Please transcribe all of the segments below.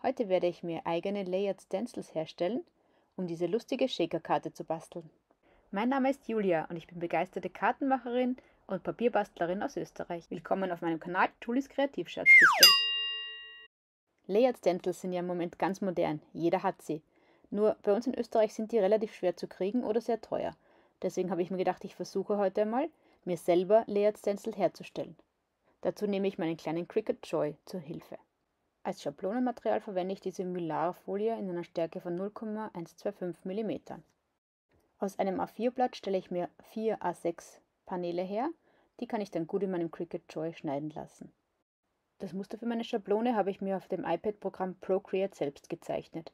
Heute werde ich mir eigene Layered Stencils herstellen, um diese lustige Shaker-Karte zu basteln. Mein Name ist Julia und ich bin begeisterte Kartenmacherin und Papierbastlerin aus Österreich. Willkommen auf meinem Kanal Julis Kreativschatzkiste. Layered Stencils sind ja im Moment ganz modern, jeder hat sie. Nur bei uns in Österreich sind die relativ schwer zu kriegen oder sehr teuer. Deswegen habe ich mir gedacht, ich versuche heute einmal, mir selber Layered Stencils herzustellen. Dazu nehme ich meinen kleinen Cricut Joy zur Hilfe. Als Schablonenmaterial verwende ich diese Mylar-Folie in einer Stärke von 0,125 mm. Aus einem A4-Blatt stelle ich mir 4 A6 Paneele her, die kann ich dann gut in meinem Cricut Joy schneiden lassen. Das Muster für meine Schablone habe ich mir auf dem iPad-Programm Procreate selbst gezeichnet.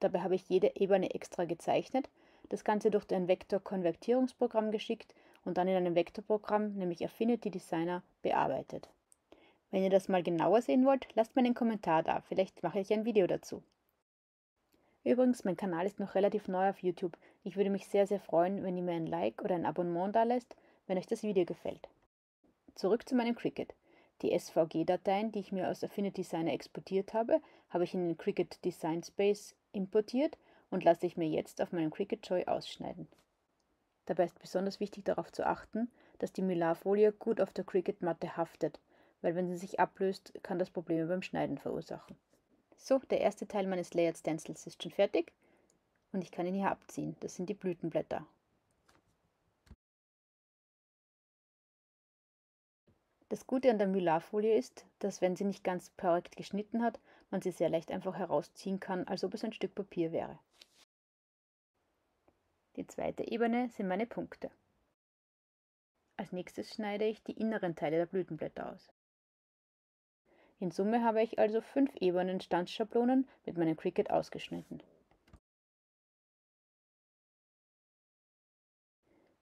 Dabei habe ich jede Ebene extra gezeichnet, das Ganze durch ein Vektor-Konvertierungsprogramm geschickt und dann in einem Vektorprogramm, nämlich Affinity Designer, bearbeitet. Wenn ihr das mal genauer sehen wollt, lasst mir einen Kommentar da, vielleicht mache ich ein Video dazu. Übrigens, mein Kanal ist noch relativ neu auf YouTube. Ich würde mich sehr freuen, wenn ihr mir ein Like oder ein Abonnement da lässt, wenn euch das Video gefällt. Zurück zu meinem Cricut. Die SVG-Dateien, die ich mir aus Affinity Designer exportiert habe ich in den Cricut Design Space importiert und lasse ich mir jetzt auf meinem Cricut Joy ausschneiden. Dabei ist besonders wichtig darauf zu achten, dass die Mylar-Folie gut auf der Cricut-Matte haftet, weil wenn sie sich ablöst, kann das Probleme beim Schneiden verursachen. So, der erste Teil meines Layered Stencils ist schon fertig und ich kann ihn hier abziehen. Das sind die Blütenblätter. Das Gute an der Mylar-Folie ist, dass wenn sie nicht ganz korrekt geschnitten hat, man sie sehr leicht einfach herausziehen kann, als ob es ein Stück Papier wäre. Die zweite Ebene sind meine Punkte. Als nächstes schneide ich die inneren Teile der Blütenblätter aus. In Summe habe ich also 5 Ebenen Stanzschablonen mit meinem Cricut ausgeschnitten.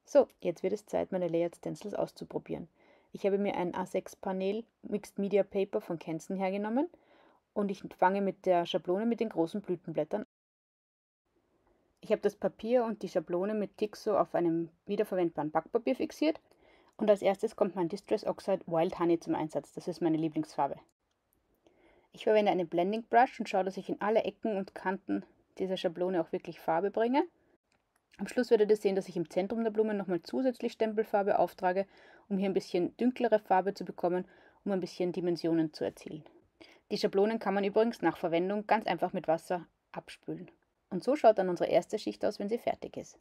So, jetzt wird es Zeit, meine Layered Stencils auszuprobieren. Ich habe mir ein A6 Panel Mixed Media Paper von Canson hergenommen und ich fange mit der Schablone mit den großen Blütenblättern an. Ich habe das Papier und die Schablone mit Tixo auf einem wiederverwendbaren Backpapier fixiert und als erstes kommt mein Distress Oxide Wild Honey zum Einsatz. Das ist meine Lieblingsfarbe. Ich verwende eine Blending Brush und schaue, dass ich in alle Ecken und Kanten dieser Schablone auch wirklich Farbe bringe. Am Schluss werdet ihr sehen, dass ich im Zentrum der Blume nochmal zusätzlich Stempelfarbe auftrage, um hier ein bisschen dunklere Farbe zu bekommen, um ein bisschen Dimensionen zu erzielen. Die Schablonen kann man übrigens nach Verwendung ganz einfach mit Wasser abspülen. Und so schaut dann unsere erste Schicht aus, wenn sie fertig ist.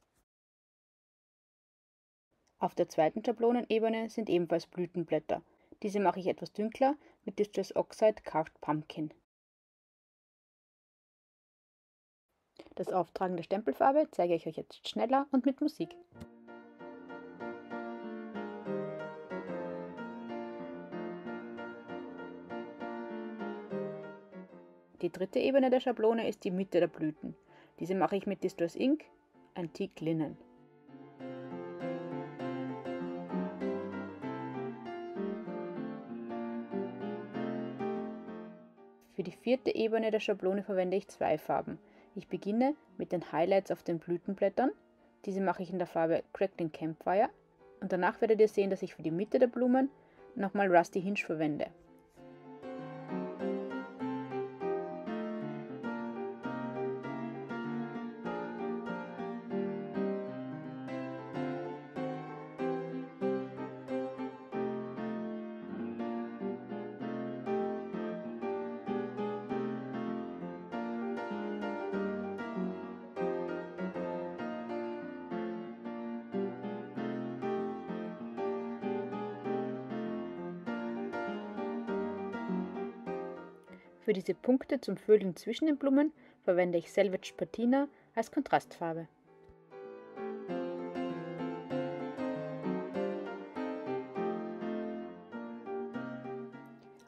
Auf der zweiten Schablonenebene sind ebenfalls Blütenblätter. Diese mache ich etwas dunkler mit Distress Oxide Carved Pumpkin. Das Auftragen der Stempelfarbe zeige ich euch jetzt schneller und mit Musik. Die dritte Ebene der Schablone ist die Mitte der Blüten. Diese mache ich mit Distress Ink Antique Linen. Für die vierte Ebene der Schablone verwende ich 2 Farben. Ich beginne mit den Highlights auf den Blütenblättern. Diese mache ich in der Farbe Crackling Campfire. Und danach werdet ihr sehen, dass ich für die Mitte der Blumen nochmal Rusty Hinge verwende. Für diese Punkte zum Füllen zwischen den Blumen verwende ich Selvage Patina als Kontrastfarbe.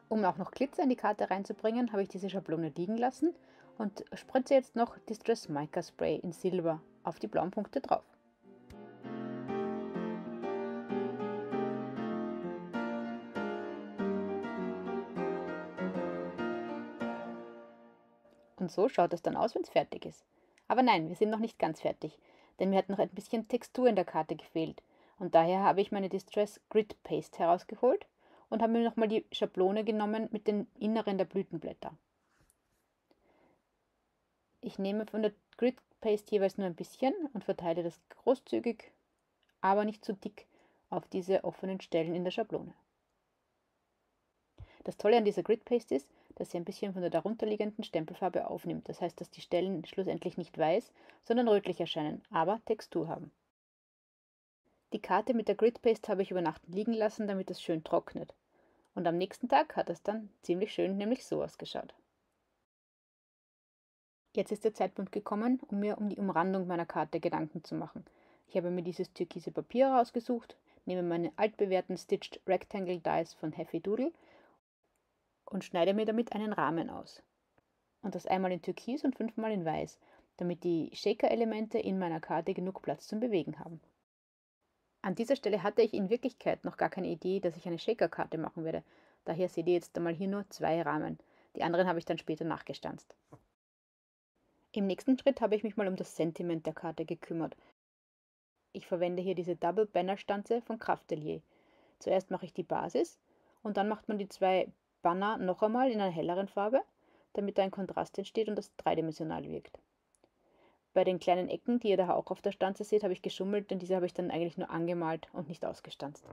Um auch noch Glitzer in die Karte reinzubringen, habe ich diese Schablone liegen lassen und spritze jetzt noch Distress Mica Spray in Silber auf die blauen Punkte drauf. Und so schaut es dann aus, wenn es fertig ist. Aber nein, wir sind noch nicht ganz fertig, denn mir hat noch ein bisschen Textur in der Karte gefehlt. Und daher habe ich meine Distress Grit Paste herausgeholt und habe mir nochmal die Schablone genommen mit den Inneren der Blütenblätter. Ich nehme von der Grid Paste jeweils nur ein bisschen und verteile das großzügig, aber nicht zu dick auf diese offenen Stellen in der Schablone. Das Tolle an dieser Grid Paste ist, dass sie ein bisschen von der darunterliegenden Stempelfarbe aufnimmt. Das heißt, dass die Stellen schlussendlich nicht weiß, sondern rötlich erscheinen, aber Textur haben. Die Karte mit der Grid Paste habe ich über Nacht liegen lassen, damit es schön trocknet. Und am nächsten Tag hat es dann ziemlich schön, nämlich so ausgeschaut. Jetzt ist der Zeitpunkt gekommen, um mir um die Umrandung meiner Karte Gedanken zu machen. Ich habe mir dieses türkise Papier rausgesucht, nehme meine altbewährten Stitched Rectangle Dies von Happy Doodle und schneide mir damit einen Rahmen aus. Und das einmal in Türkis und 5-mal in Weiß, damit die Shaker-Elemente in meiner Karte genug Platz zum Bewegen haben. An dieser Stelle hatte ich in Wirklichkeit noch gar keine Idee, dass ich eine Shaker-Karte machen werde. Daher seht ihr jetzt einmal hier nur 2 Rahmen. Die anderen habe ich dann später nachgestanzt. Im nächsten Schritt habe ich mich mal um das Sentiment der Karte gekümmert. Ich verwende hier diese Double Banner Stanze von Craftelier. Zuerst mache ich die Basis und dann macht man die 2 Banner noch einmal in einer helleren Farbe, damit da ein Kontrast entsteht und das dreidimensional wirkt. Bei den kleinen Ecken, die ihr da auch auf der Stanze seht, habe ich geschummelt, denn diese habe ich dann eigentlich nur angemalt und nicht ausgestanzt.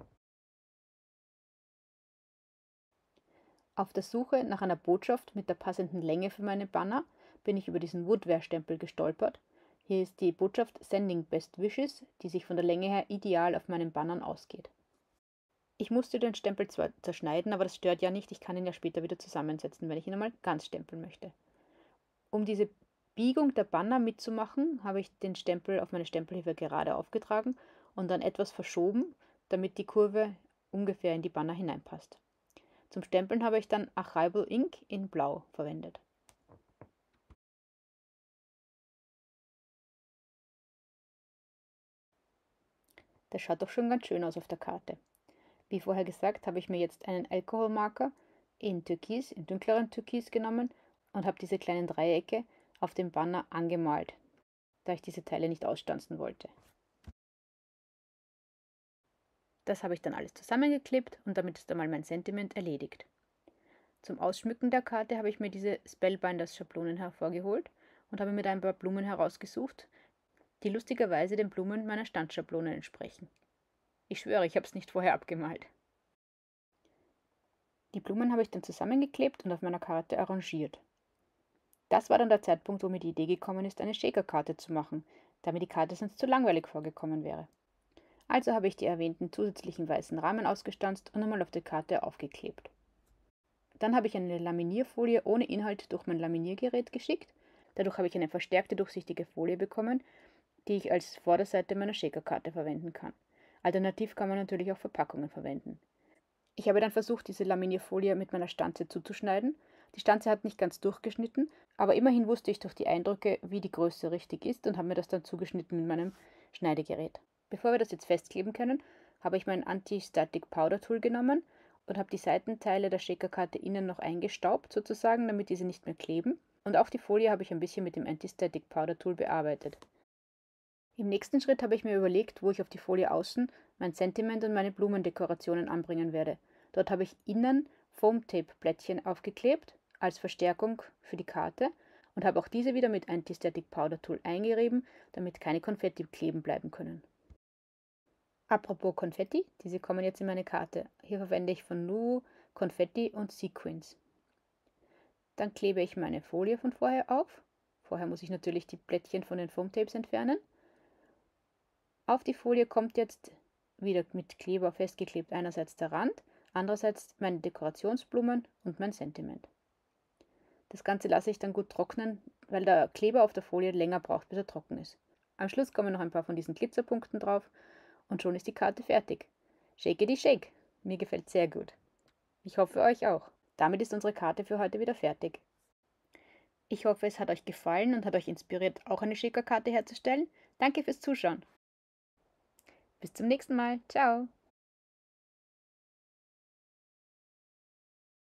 Auf der Suche nach einer Botschaft mit der passenden Länge für meine Banner bin ich über diesen Woodware-Stempel gestolpert. Hier ist die Botschaft Sending Best Wishes, die sich von der Länge her ideal auf meinen Bannern ausgeht. Ich musste den Stempel zwar zerschneiden, aber das stört ja nicht, ich kann ihn ja später wieder zusammensetzen, wenn ich ihn einmal ganz stempeln möchte. Um diese Biegung der Banner mitzumachen, habe ich den Stempel auf meine Stempelhilfe gerade aufgetragen und dann etwas verschoben, damit die Kurve ungefähr in die Banner hineinpasst. Zum Stempeln habe ich dann Archival Ink in Blau verwendet. Das schaut doch schon ganz schön aus auf der Karte. Wie vorher gesagt, habe ich mir jetzt einen Alkoholmarker in Türkis, in dunkleren Türkis genommen und habe diese kleinen Dreiecke auf dem Banner angemalt, da ich diese Teile nicht ausstanzen wollte. Das habe ich dann alles zusammengeklebt und damit ist einmal mein Sentiment erledigt. Zum Ausschmücken der Karte habe ich mir diese Spellbinders Schablonen hervorgeholt und habe mir da ein paar Blumen herausgesucht, die lustigerweise den Blumen meiner Standschablonen entsprechen. Ich schwöre, ich habe es nicht vorher abgemalt. Die Blumen habe ich dann zusammengeklebt und auf meiner Karte arrangiert. Das war dann der Zeitpunkt, wo mir die Idee gekommen ist, eine Shaker-Karte zu machen, da mir die Karte sonst zu langweilig vorgekommen wäre. Also habe ich die erwähnten zusätzlichen weißen Rahmen ausgestanzt und einmal auf die Karte aufgeklebt. Dann habe ich eine Laminierfolie ohne Inhalt durch mein Laminiergerät geschickt. Dadurch habe ich eine verstärkte durchsichtige Folie bekommen, die ich als Vorderseite meiner Shaker-Karte verwenden kann. Alternativ kann man natürlich auch Verpackungen verwenden. Ich habe dann versucht, diese Laminierfolie mit meiner Stanze zuzuschneiden. Die Stanze hat nicht ganz durchgeschnitten, aber immerhin wusste ich durch die Eindrücke, wie die Größe richtig ist und habe mir das dann zugeschnitten mit meinem Schneidegerät. Bevor wir das jetzt festkleben können, habe ich mein Anti-Static Powder Tool genommen und habe die Seitenteile der Shaker-Karte innen noch eingestaubt sozusagen, damit diese nicht mehr kleben. Und auch die Folie habe ich ein bisschen mit dem Anti-Static Powder Tool bearbeitet. Im nächsten Schritt habe ich mir überlegt, wo ich auf die Folie außen mein Sentiment und meine Blumendekorationen anbringen werde. Dort habe ich innen Foam-Tape-Plättchen aufgeklebt als Verstärkung für die Karte und habe auch diese wieder mit Anti-Static Powder Tool eingerieben, damit keine Konfetti kleben bleiben können. Apropos Konfetti, diese kommen jetzt in meine Karte. Hier verwende ich von Nuvo Konfetti und Sequins. Dann klebe ich meine Folie von vorher auf. Vorher muss ich natürlich die Plättchen von den Foam-Tapes entfernen. Auf die Folie kommt jetzt wieder mit Kleber festgeklebt einerseits der Rand, andererseits meine Dekorationsblumen und mein Sentiment. Das Ganze lasse ich dann gut trocknen, weil der Kleber auf der Folie länger braucht, bis er trocken ist. Am Schluss kommen noch ein paar von diesen Glitzerpunkten drauf und schon ist die Karte fertig. Shake shake! Mir gefällt sehr gut. Ich hoffe euch auch. Damit ist unsere Karte für heute wieder fertig. Ich hoffe, es hat euch gefallen und hat euch inspiriert, auch eine Shaker-Karte herzustellen. Danke fürs Zuschauen. Bis zum nächsten Mal. Ciao.